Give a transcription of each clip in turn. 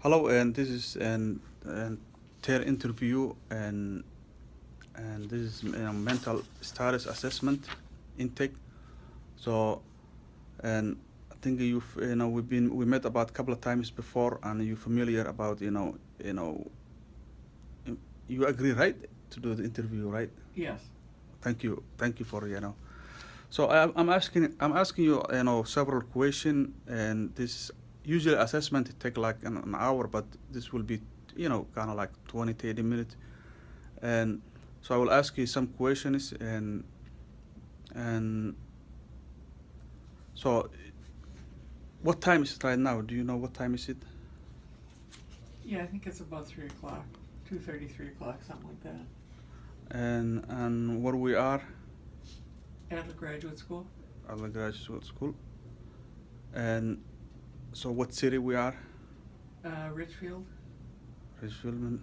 Hello, and this is an third interview, and this is mental status assessment intake. So, and I think we met about a couple of times before, and you're familiar about you agree, right, to do the interview, right? Yes. Thank you for. So I'm asking you several questions, and this usually assessment it take like an hour, but this will be kind of like 20-30 minutes, and so I will ask you some questions, and so what time is it right now? Do you know what time is it? Yeah, I think it's about 3 o'clock, 2:30, 3 o'clock, something like that. And where we are Adler Graduate School, at the graduate school, and so what city we are, Richfield. Richfield,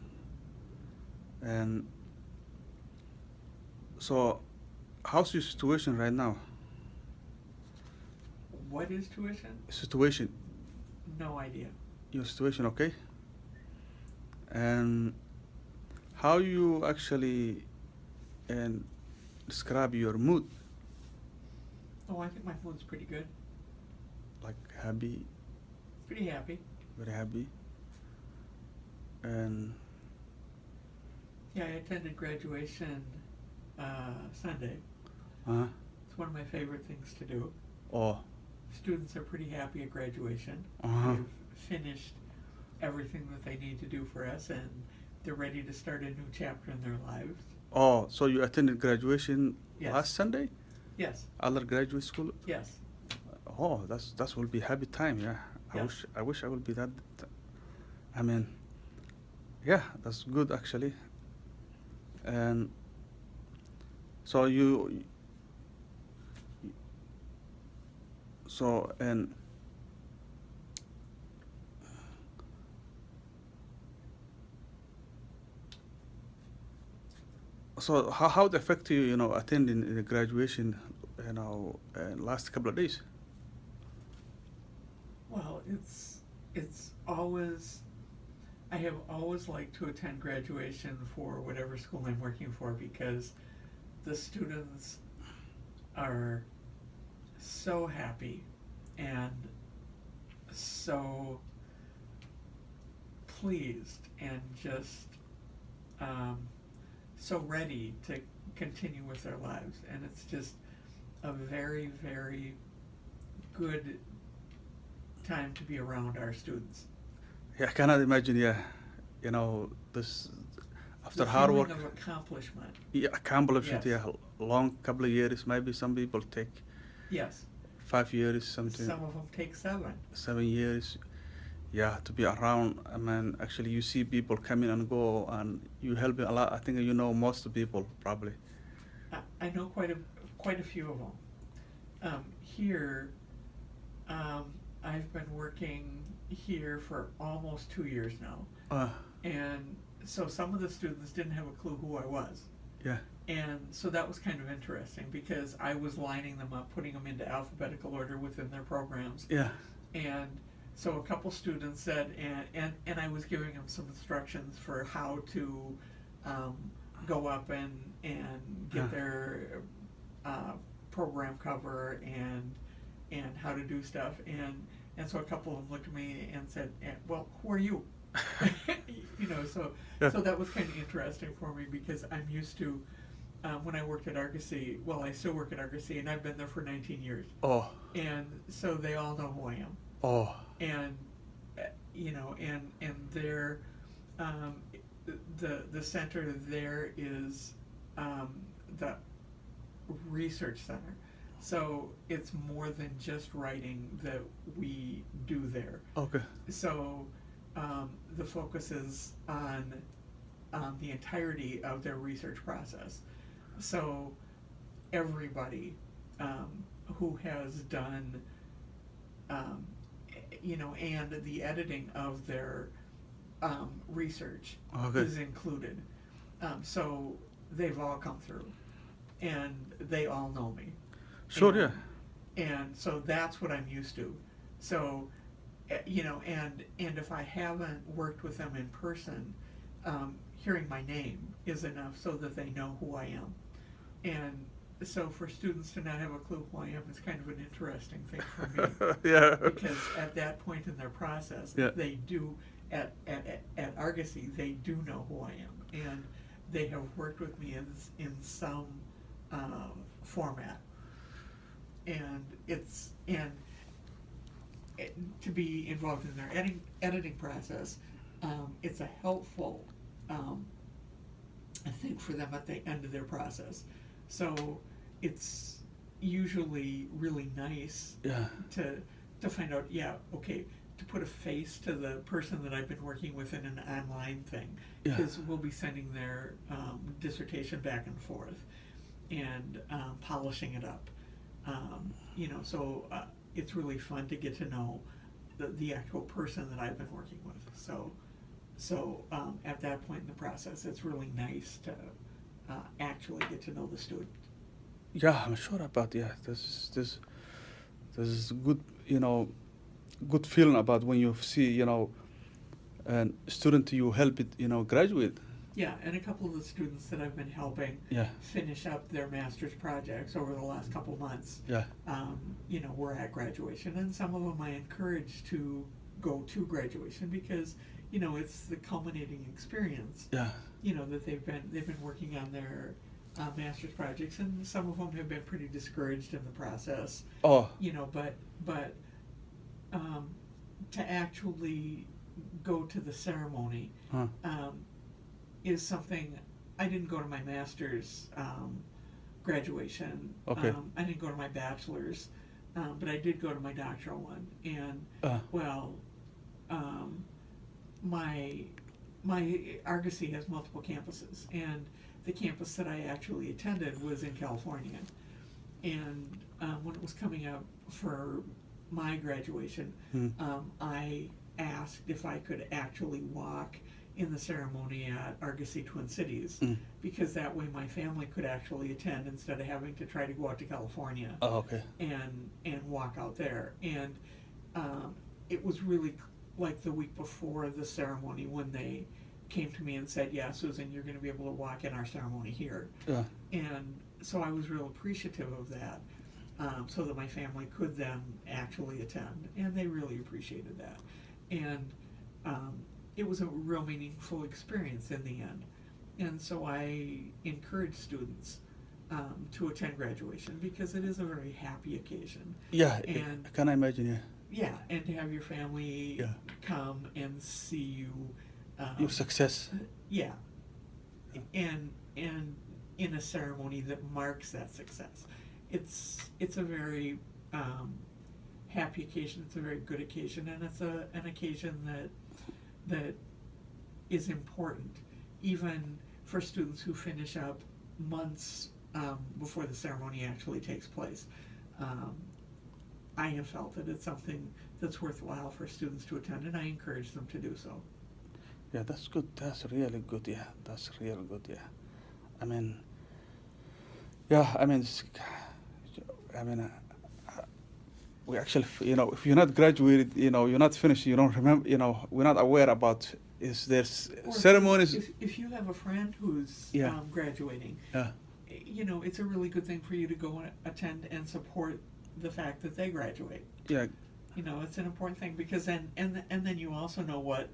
and so how's your situation right now? What is tuition? Situation, No idea. your situation, okay? And how you actually and describe your mood, Oh, I think my mood's pretty good. like happy, Pretty happy. very happy, and Yeah, I attended graduation Sunday. uh, It's one of my favorite things to do. oh, Students are pretty happy at graduation. uh-huh, They've finished everything that they need to do for us, and they're ready to start a new chapter in their lives. oh, so you attended graduation Yes. last Sunday, Yes. other graduate school. Yes. Oh, that will be happy time, yeah. I Yeah. wish I would be that. I mean, yeah, that's good actually. And so so and so how it affect you, attending the graduation, last couple of days? Well, it's always I have always liked to attend graduation for whatever school I'm working for because the students are so happy and so pleased and just um, so ready to continue with their lives. And it's just a very, very good time to be around our students. Yeah, I cannot imagine. Yeah, this The after hard feeling work, of accomplishment. yeah, I can't believe it. Yes. Yeah, long couple of years. Maybe some people take Yes. 5 years, something, Some of them take 7. 7 years. Yeah, to be around. I mean, actually, you see people coming and go, and you help a lot. I think you know most of the people probably. I know quite a few of them. Here, I've been working here for almost 2 years now, Uh, and so some of the students didn't have a clue who I was, yeah, and so that was kind of interesting because I was lining them up, putting them into alphabetical order within their programs, yeah, and so a couple students said, and I was giving them some instructions for how to um, go up and yeah. get their uh, program cover and how to do stuff, and so a couple of them looked at me and said, well, who are you? So Yeah. so that was kind of interesting for me because I'm used to when I worked at Argosy. Well, I still work at Argosy, and I've been there for 19 years, Oh, and so they all know who I am, oh, and and they're um, the center there is the research center, so it's more than just writing that we do there. okay. So the focus is on the entirety of their research process. So everybody um, who has done, um, and the editing of their research Okay. is included. So they've all come through, and they all know me, Sure, yeah. and and so that's what I'm used to. So you know, and if I haven't worked with them in person, hearing my name is enough so that they know who I am. And so for students to not have a clue who I am is kind of an interesting thing for me. Yeah. Because at that point in their process, Yeah. they do, at Argosy, they do know who I am. And they have worked with me in some format. And to be involved in their editing process, it's a helpful thing for them at the end of their process. So it's usually really nice Yeah. to find out, yeah, okay, to put a face to the person that I've been working with in an online thing. Yeah. Because we'll be sending their dissertation back and forth and polishing it up. You know, so it's really fun to get to know the actual person that I've been working with. So at that point in the process, it's really nice to actually get to know the student. Yeah, I'm sure about this is good, you know, good feeling about when you see, you know, a student you help it, you know, graduate. Yeah, and a couple of the students that I've been helping Yeah. finish up their master's projects over the last couple months, Yeah. you know, were at graduation, and some of them I encourage to go to graduation because, you know, it's the culminating experience. Yeah. You know, that they've been working on their master's projects, and some of them have been pretty discouraged in the process. Oh. You know, but to actually go to the ceremony Huh. is something. I didn't go to my master's graduation. Okay. I didn't go to my bachelor's, but I did go to my doctoral one. And well, my Argosy has multiple campuses, and the campus that I actually attended was in California. And when it was coming up for my graduation, I asked if I could actually walk in the ceremony at Argosy Twin Cities, because that way my family could actually attend instead of having to try to go out to California Oh, okay. and walk out there. And it was really like the week before the ceremony when they came to me and said, yeah, Susan, you're going to be able to walk in our ceremony here. Yeah. And so I was real appreciative of that, so that my family could then actually attend, and they really appreciated that. And it was a real meaningful experience in the end. And so I encourage students to attend graduation because it is a very happy occasion. Yeah. And Can I imagine? Yeah. yeah, and to have your family Yeah. come and see you. Your success. Yeah, and in a ceremony that marks that success, it's a very happy occasion. It's a very good occasion, and it's an occasion that is important, even for students who finish up months before the ceremony actually takes place. I have felt that it's something that's worthwhile for students to attend, and I encourage them to do so. Yeah, that's good. That's really good. Yeah, that's really good. Yeah, I mean, yeah, I mean, we actually, you know, if you're not graduated, you know, you're not finished, you don't remember, you know, we're not aware about is there Or ceremonies. If you have a friend who's Yeah. graduating, Yeah. you know, it's a really good thing for you to go and attend and support the fact that they graduate. Yeah. You know, it's an important thing because then and then you also know what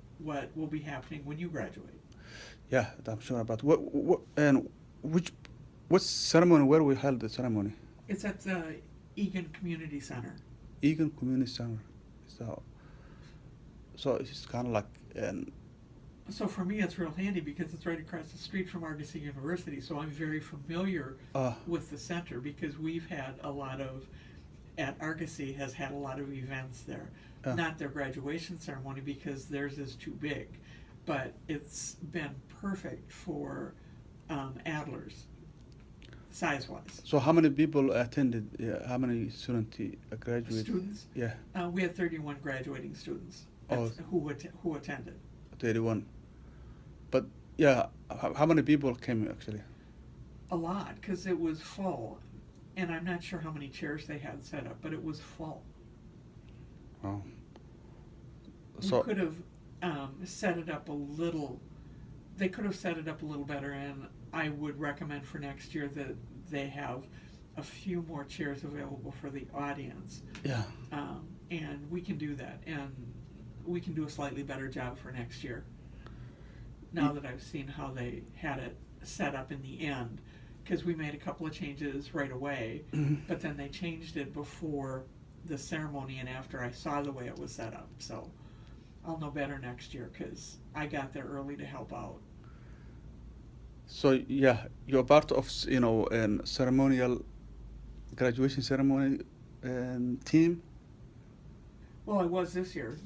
will be happening when you graduate. Yeah, I'm sure about what and what ceremony? Where we held the ceremony? It's at the Egan Community Center. Egan Community Center. So it's kind of like So for me, it's real handy because it's right across the street from Argosy University. So I'm very familiar with the center because we've had a lot of, at Argosy has had a lot of events there. Not their graduation ceremony because theirs is too big, but it's been perfect for Adler's, size-wise. So how many people attended? Yeah, how many students graduated? Students? Yeah. We had 31 graduating students who attended. 31. But yeah, how many people came actually? A lot, because it was full. And I'm not sure how many chairs they had set up, but it was full. Oh. we So could have set it up a little. They could have set it up a little better, and I would recommend for next year that they have a few more chairs available for the audience. yeah. And we can do that, and we can do a slightly better job for next year. Now that I've seen how they had it set up in the end, because we made a couple of changes right away, but then they changed it before the ceremony and after I saw the way it was set up. So I'll know better next year, because I got there early to help out. So yeah, you're part of an ceremonial graduation ceremony team. Well, I was this year.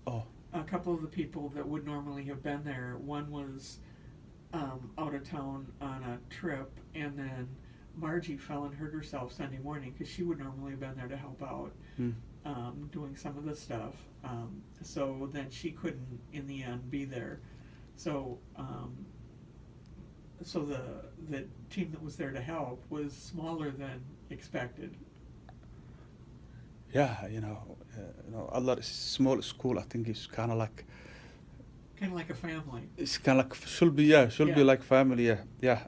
Oh, A couple of the people that would normally have been there, one was out of town on a trip, and then Margie fell and hurt herself Sunday morning because she would normally have been there to help out, doing some of the stuff. So then she couldn't, in the end, be there. So so the team that was there to help was smaller than expected. yeah. Allah, small school. I think it's kind of like Kind of like a family. it's kind of like should be be Yeah. like family. Yeah.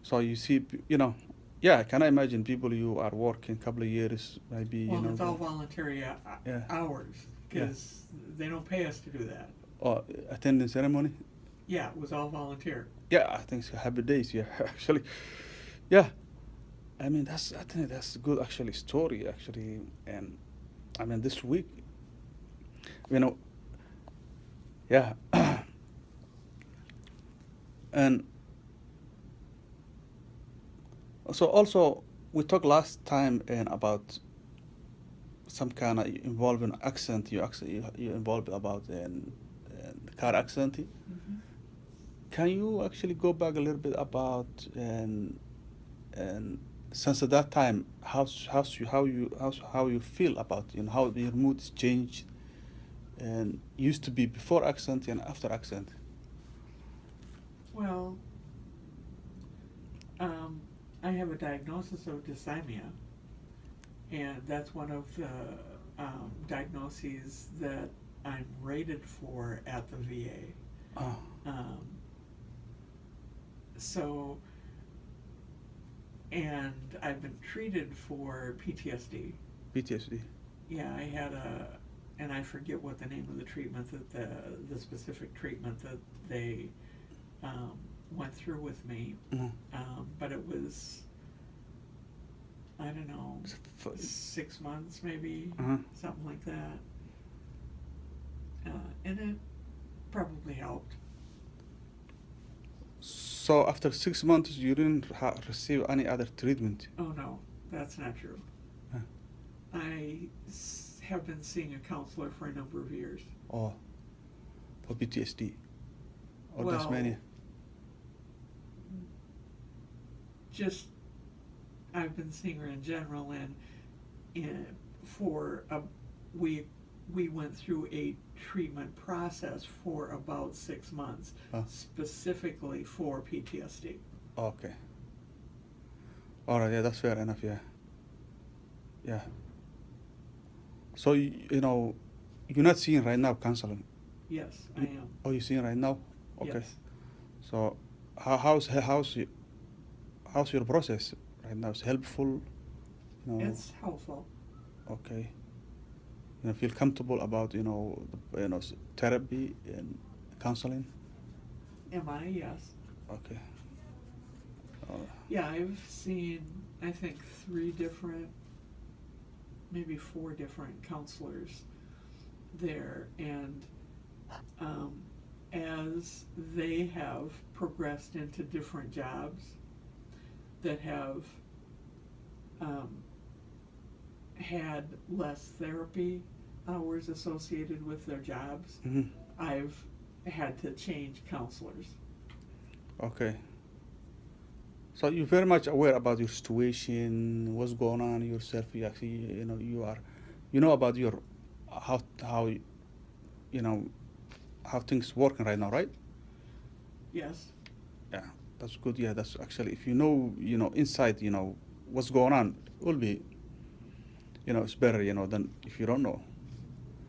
So you see, yeah. Can I imagine people you are working couple of years, maybe Well, it's all voluntary Yeah. hours, because they don't pay us to do that. or attending ceremony. Yeah, it was all volunteer. Yeah, I think it's happy days. Yeah, actually, yeah. I mean, I think that's a good actually story actually, and I mean this week, you know, yeah, and so also we talked last time and about some kind of involving accent. You involved about car accent. Mm-hmm. Can you actually go back a little bit about and since at that time, how you feel about how your moods changed and used to be before accent and after accent? Well, I have a diagnosis of dysthymia, and that's one of the diagnoses that I'm rated for at the VA. Oh, So, and I've been treated for PTSD. PTSD. Yeah, I had and I forget what the name of the treatment that the specific treatment that they went through with me, Mhm. but it was, I don't know, 6 months maybe, Uh-huh. something like that, and it probably helped. So after 6 months, you didn't receive any other treatment. Oh no, that's not true. Huh. I have been seeing a counselor for a number of years. Oh, for PTSD or Well, dysmania. Just, I've been seeing her in general, and for we went through a treatment process for about 6 months, specifically for PTSD. Okay. All right. Yeah, that's fair enough. Yeah. Yeah. So you're not seeing right now counseling. Yes, I am. Oh, you're seeing right now. Okay. Yes. So how's your process right now? It's helpful. It's helpful. Okay. Feel comfortable about therapy and counseling. Am I? Yes. Okay. Yeah, I've seen, I think, 3 different, maybe 4 different counselors there, and as they have progressed into different jobs that have had less therapy hours associated with their jobs, Mm-hmm. I've had to change counselors. Okay. So you're very much aware about your situation, what's going on yourself. You actually, you know about your how how things working right now, right? Yes. Yeah, that's good. Yeah, that's actually if you know inside, what's going on, it will be, it's better, than if you don't know.